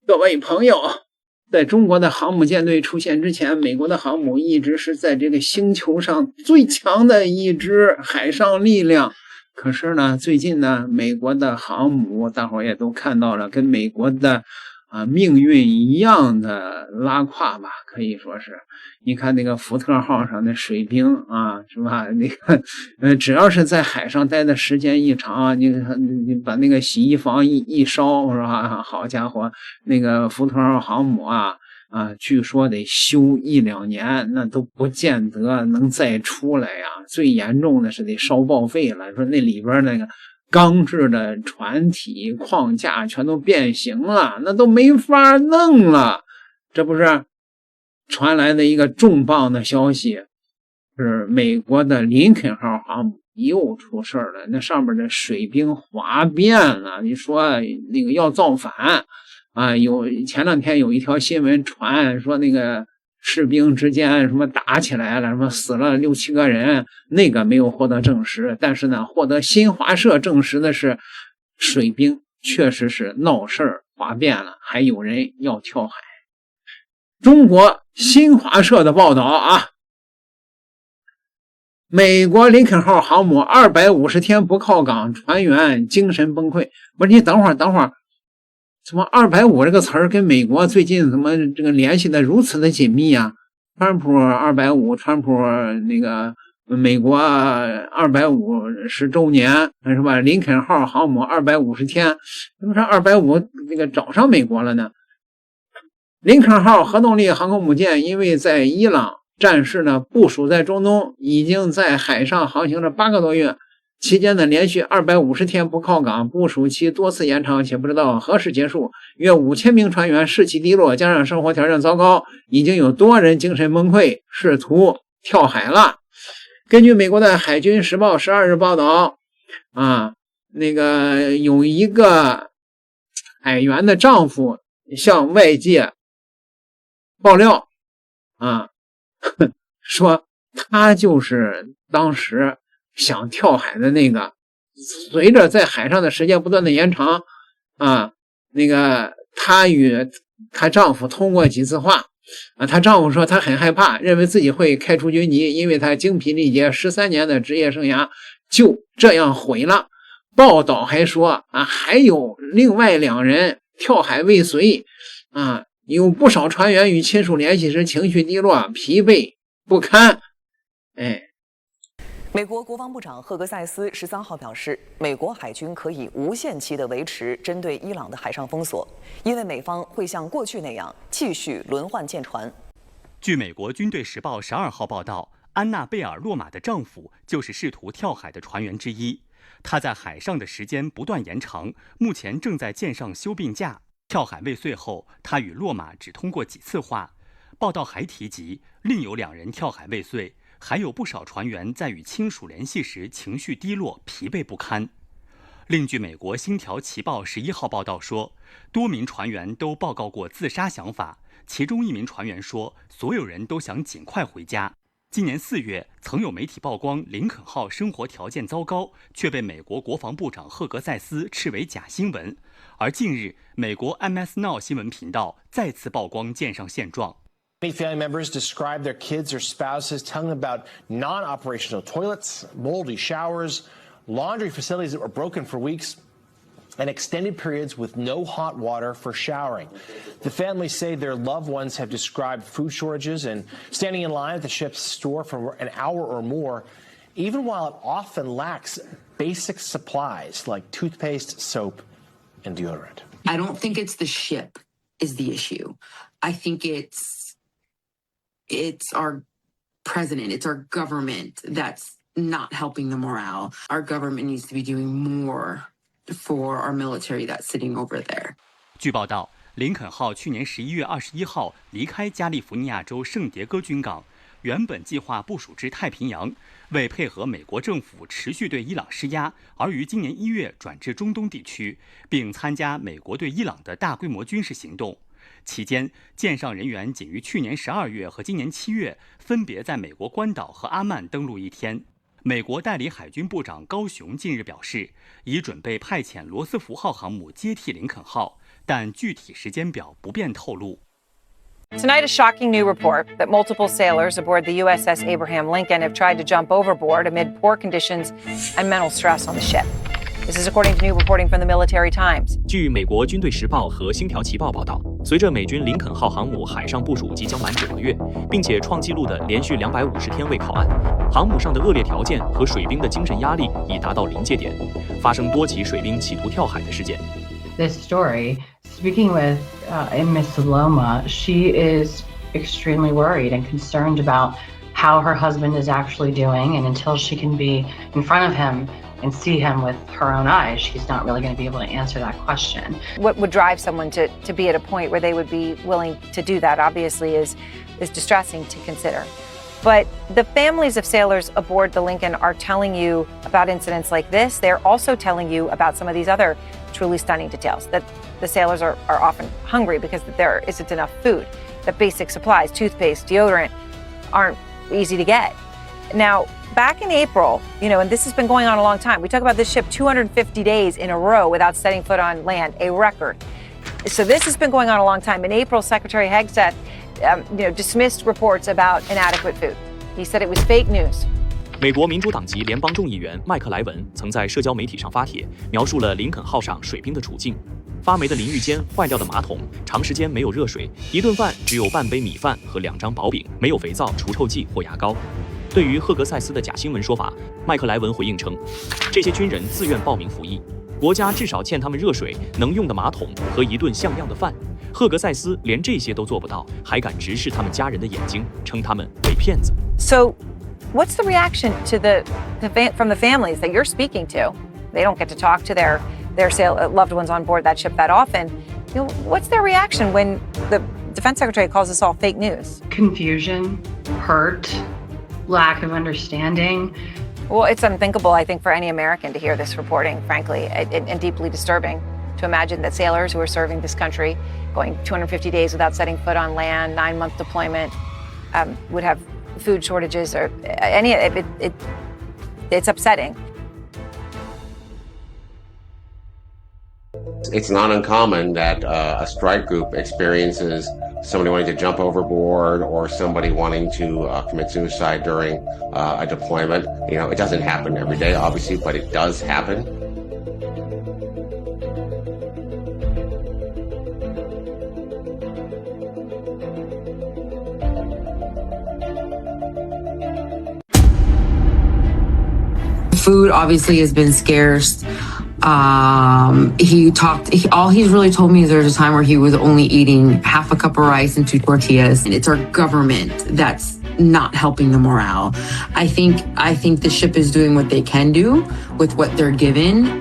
各位朋友，在中国的航母舰队出现之前，美国的航母一直是在这个星球上最强的一支海上力量。可是呢，最近呢，美国的航母，大伙也都看到了，跟美国的命运一样的拉胯吧，可以说是。你看那个福特号上的水兵啊，是吧？那个只要是在海上待的时间一长，你把那个洗衣房一烧，是吧？好家伙，那个福特号航母据说得修1-2年，那都不见得能再出来呀。最严重的是得烧报废了，说那里边那个钢制的船体框架全都变形了，那都没法弄了。这不是传来的一个重磅的消息，是美国的林肯号航母又出事了，那上面的水兵哗变了，你说那个要造反前两天有一条新闻传说那个士兵之间什么打起来了，什么死了6-7个人，那个没有获得证实，但是呢，获得新华社证实的是水兵确实是闹事儿哗变了，还有人要跳海。中国新华社的报道美国林肯号航母250天不靠港，船员精神崩溃。不是，你等会儿，怎么250这个词儿跟美国最近怎么这个联系的如此的紧密啊？川普250，川普那个美国250周年是吧？林肯号航母250天，怎么说250那个找上美国了呢？林肯号核动力航空母舰因为在伊朗战事呢部署在中东，已经在海上航行了8个多月，期间呢连续250天不靠港，部署期多次延长，且不知道何时结束。约5000名船员士气低落，加上生活条件糟糕，已经有多人精神崩溃，试图跳海了。根据美国的海军时报12日报道那个有一个海员的丈夫向外界爆料说他就是当时想跳海的那个。随着在海上的时间不断的延长那个她与她丈夫通过几次话她丈夫说他很害怕，认为自己会开除军籍，因为他精疲力竭13年的职业生涯就这样毁了。报道还说还有另外2人跳海未遂有不少船员与亲属联系时情绪低落，疲惫不堪。美国国防部长赫格塞斯13号表示，美国海军可以无限期地维持针对伊朗的海上封锁，因为美方会像过去那样继续轮换舰船。据美国军队时报12号报道，安娜贝尔洛马的丈夫就是试图跳海的船员之一。他在海上的时间不断延长，目前正在舰上休病假。跳海未遂后，他与洛马只通过几次话。报道还提及，另有2人跳海未遂，还有不少船员在与亲属联系时情绪低落、疲惫不堪。另据美国《星条旗报》11号报道说，多名船员都报告过自杀想法，其中1名船员说，所有人都想尽快回家。今年4月，曾有媒体曝光林肯号生活条件糟糕，却被美国国防部长赫格塞斯斥为假新闻。而近日，美国 MS Now 新闻频道再次曝光舰上现状。Many family members describe their kids or spouses telling them about non-operational toilets, moldy showers, laundry facilities that were broken for weeks, and extended periods with no hot water for showering. The families say their loved ones have described food shortages and standing in line at the ship's store for an hour or more, even while it often lacks basic supplies like toothpaste, soap, and deodorant. I don't think it's the ship is the issue. I think it's our president, it's our government that's not helping the morale. Our government needs to be doing more for our military that's sitting over there. 据报道，林肯号去年11月21号离开加利福尼亚州圣迭戈军港，原本计划部署至太平洋，为配合美国政府持续对伊朗施压，而于今年1月转至中东地区，并参加美国对伊朗的大规模军事行动。期间，舰上人员仅于去年12月和今年7月分别在美国关岛和阿曼登陆1天。美国代理海军部长高雄近日表示，已准备派遣罗斯福号航母接替林肯号，但具体时间表不便透露。Tonight, a shocking new report that multiple sailors aboard the USS Abraham Lincoln have tried to jump overboard amid poor conditions and mental stress on the ship. This is according to new reporting from the Military Times. 据美国军队时报和星条旗报报道，随着美军林肯号航母海上部署即将满9个月，并且创纪录的连续250天未靠岸，航母上的恶劣条件和水兵的精神压力已达到临界点，发生多起水兵企图跳海的事件。This story, speaking with Miss Loma, she is extremely worried and concerned about how her husband is actually doing, and until she can be in front of him and see him with her own eyes, she's not really going to be able to answer that question. What would drive someone to be at a point where they would be willing to do that, obviously, is distressing to consider. But the families of sailors aboard the Lincoln are telling you about incidents like this. They're also telling you about some of these other truly stunning details, that the sailors are often hungry because there isn't enough food, that basic supplies, toothpaste, deodorant, aren't easy to get. Now, back in April, and this has been going on a long time, we talk about this ship 250 days in a row without setting foot on land, a record. So this has been going on a long time. In April, Secretary Hegseth, dismissed reports about inadequate food. He said it was fake news. 美国民主党籍联邦众议员麦克莱文曾在社交媒体上发帖，描述了林肯号上水兵的处境：发霉的淋浴间、坏掉的马桶、长时间没有热水、一顿饭只有半杯米饭和2张薄饼，没有肥皂、除臭剂或牙膏。对于赫格塞斯的假新闻说法，麦克莱文回应称，这些军人自愿报名服役，国家至少欠他们热水、能用的马桶和一顿像样的饭。赫格塞斯连这些都做不到，还敢直视他们家人的眼睛，称他们为骗子。So, what's the reaction to from the families that you're speaking to? They don't get to talk to their loved ones on board that ship that often. What's their reaction when the Defense Secretary calls this all fake news? Confusion, hurt, lack of understanding. Well, it's unthinkable, I think, for any American to hear this reporting, frankly, and deeply disturbing to imagine that sailors who are serving this country, going 250 days without setting foot on land, 9-month deployment, would have food shortages or any. It's upsetting. It's not uncommon that a strike group experiences somebody wanting to jump overboard or somebody wanting to commit suicide during a deployment. It doesn't happen every day, obviously, but it does happen. Food obviously has been scarce. All he's really told me is there's a time where he was only eating half a cup of rice and 2 tortillas. And it's our government that's not helping the morale. I think the ship is doing what they can do with what they're given.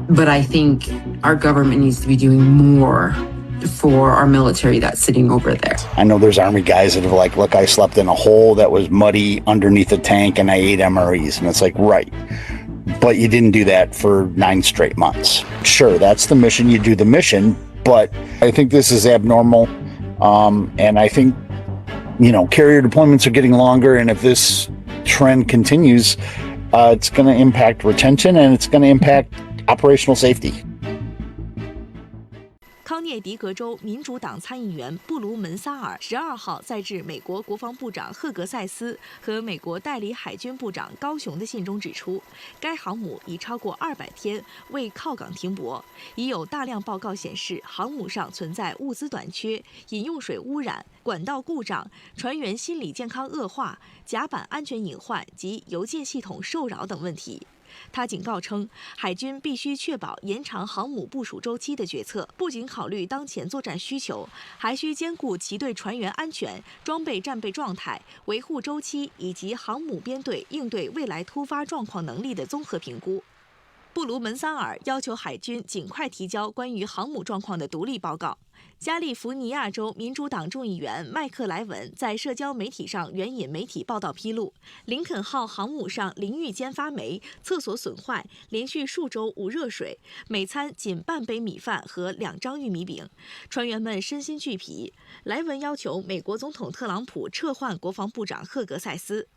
But I think our government needs to be doing more for our military that's sitting over there. I know there's Army guys that are like, look, I slept in a hole that was muddy underneath a tank and I ate MREs. And it's like, right. But you didn't do that for 9 straight months. Sure, that's the mission. You do the mission. But I think this is abnormal. And I think, carrier deployments are getting longer. And if this trend continues, it's going to impact retention and it's going to impact operational safety. 康涅狄格州民主党参议员布卢门萨尔12号在致美国国防部长赫格塞斯和美国代理海军部长高雄的信中指出，该航母已超过200天未靠港停泊，已有大量报告显示航母上存在物资短缺、饮用水污染、管道故障、船员心理健康恶化、甲板安全隐患及邮件系统受扰等问题。他警告称，海军必须确保延长航母部署周期的决策，不仅考虑当前作战需求，还需兼顾其对船员安全、装备战备状态、维护周期以及航母编队应对未来突发状况能力的综合评估。布卢门萨尔要求海军尽快提交关于航母状况的独立报告。加利福尼亚州民主党众议员麦克莱文在社交媒体上援引媒体报道披露，林肯号航母上淋浴间发霉、厕所损坏、连续数周无热水，每餐仅半杯米饭和2张玉米饼，船员们身心俱疲。莱文要求美国总统特朗普撤换国防部长赫格塞斯。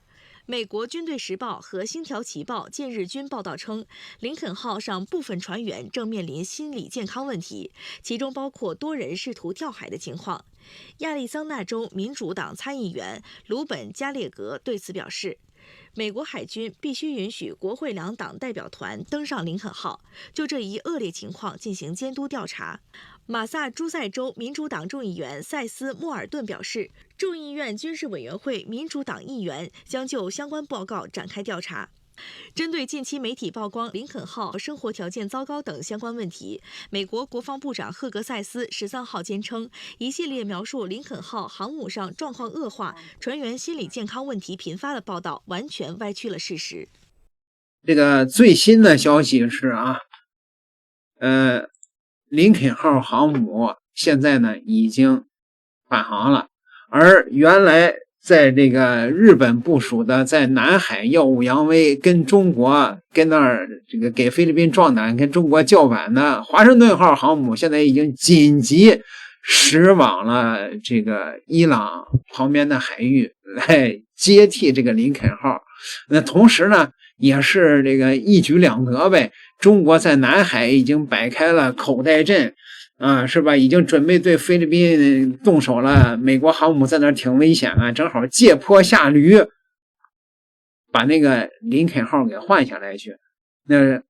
美国军队时报和星条旗报近日均报道称，林肯号上部分船员正面临心理健康问题，其中包括多人试图跳海的情况。亚利桑那州民主党参议员鲁本·加列格对此表示，美国海军必须允许国会两党代表团登上林肯号，就这一恶劣情况进行监督调查。马萨诸塞州民主党众议员塞斯·莫尔顿表示，众议院军事委员会民主党议员将就相关报告展开调查。针对近期媒体曝光林肯号生活条件糟糕等相关问题，美国国防部长赫格塞斯13号坚称，一系列描述林肯号航母上状况恶化、船员心理健康问题频发的报道完全歪曲了事实。这个最新的消息是林肯号航母现在呢已经返航了，而原来在这个日本部署的在南海耀武扬威，跟中国跟那儿这个给菲律宾壮胆，跟中国叫板的华盛顿号航母，现在已经紧急驶往了这个伊朗旁边的海域来接替这个林肯号。那同时呢，也是这个一举两得呗。中国在南海已经摆开了口袋阵是吧？已经准备对菲律宾动手了。美国航母在那儿挺危险啊，正好借坡下驴，把那个林肯号给换下来去。那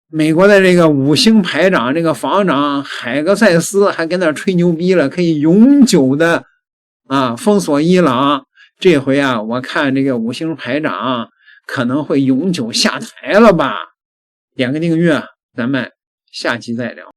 美国的这个5星排长，这个防长海格塞斯还跟那儿吹牛逼了，可以永久的封锁伊朗。这回我看这个5星排长可能会永久下台了吧。点个订阅，咱们下期再聊。